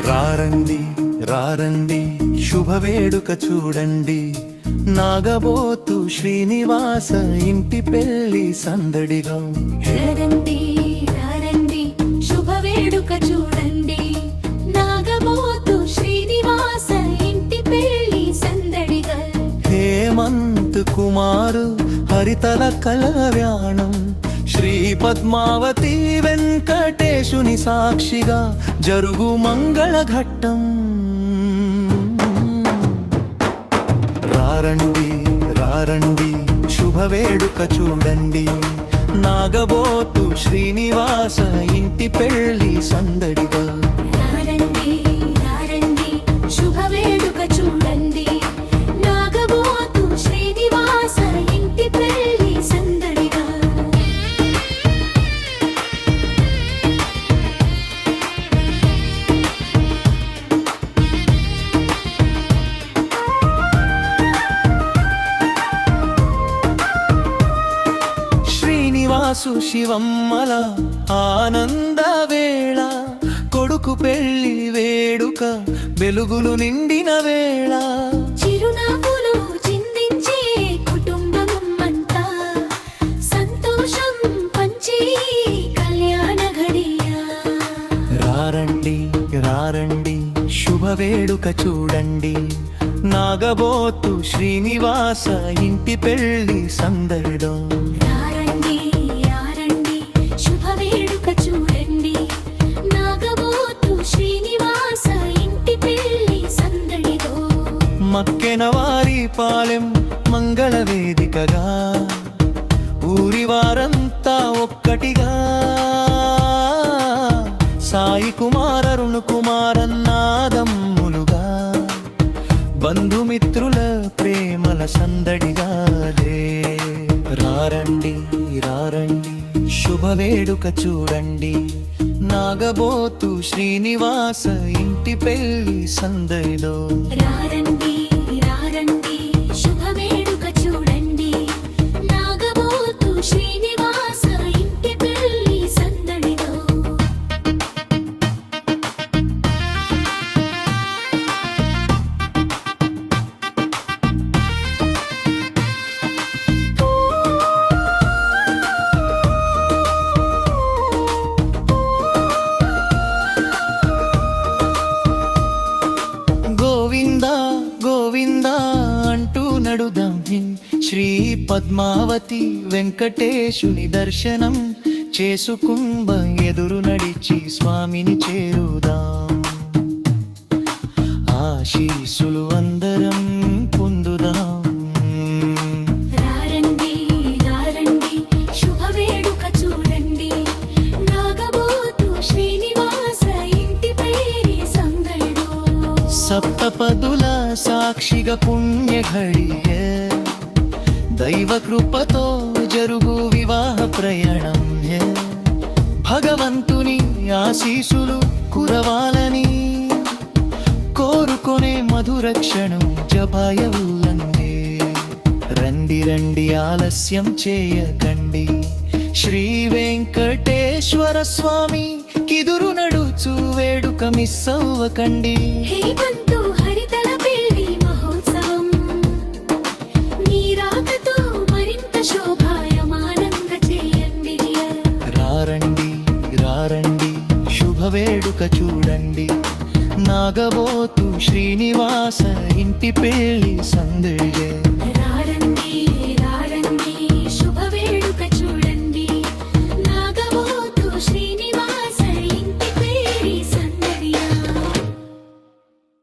రారండి రారండి శుభవేడుక చూడండి, నాగబోతు శ్రీనివాస ఇంటి పెళ్లి సందడిగా. రండి రండి శుభవేడుక చూడండి, నాగబోతు శ్రీనివాస ఇంటి పెళ్లి సందడిగా. హేమంత్ కుమారు హరితల కళ్యాణం, శ్రీ పద్మావతి వెంకటేశుని సాక్షిగా జరుగు మంగళ ఘట్టం. రారండి రారండి శుభవేడుక చూడండి, నాగబోతు శ్రీనివాస ఇంటి పెళ్లి సందడిగా. రండి రండి శుభవేడుక చూడండి, నాగబోతు శ్రీనివాస ఇంటి పెళ్లి సందడిగా. శ్రీనివాసు శివమ్మల ఆనంద వేళ, కొడుకు పెళ్లి వేడుక వెలుగులు నిండిన వేళ. చిరునవ్వులు చిందించే కుటుంబం అంతా, సంతోషం పంచే కళ్యాణ ఘడియ. రారండి రారండి శుభవేడుక చూడండి, నాగబోతు శ్రీనివాస ఇంటి పెళ్లి సందడిలో. రండి రండి శుభవేడుక చూడండి, నాగబోతు శ్రీనివాస ఇంటి పెళ్లి సందడిలో. మక్కెన వారి పాలెం మంగళ వేదికగా, ఊరి వారంతా ఒక్కటిగా. సాయి కుమార అరుణ్ కుమారన్నాదమ్ములుగా, బంధుమిత్రుల ప్రేమల సందడిగా. రారండి రారండి శుభవేడుక చూడండి, నాగబోతు శ్రీనివాస ఇంటి పెళ్లి సందడిలో. రండి రండి శుభవేడుక చూడండి, నాగబోతు శ్రీనివాస ఇంటి పెళ్లి సందడిలో. గోవిందా గోవిందా అంటూ నడుదాం, శ్రీ పద్మావతి వెంకటేశుని దర్శనం చేసుకుంబ ఎదురు నడిచి స్వామిని చేరుదాం. ఆశీస్సులు అందరం పొందుదాం. రండి రండి శుభవేడుక చూడండి, నాగబోతు శ్రీనివాస ఇంటి పెళ్లి సందడిలో. సప్తపదుల సాక్షిగా పుణ్య ఘడియ, దైవ కృపతో జరుగు వివాహ ప్రయాణం. భగవంతుని ఆశీసులు కురవాలని కోరుకొనే మధుర క్షణం జపాయవులందే. రండి రండి ఆలస్యం చేయకండి, శ్రీ వెంకటేశ్వర స్వామి కిదురు నడుచు వేడుక మిస్ అవ్వకండి. హేమంతు హరితల పెళ్లి మహోత్సవం, నీ రాకతో మరింత శోభాయమానంగా చేయండి. రారండి రారండి శుభవేడుక చూడండి, నాగబోతు శ్రీనివాస ఇంటి పెళ్లి సందడి.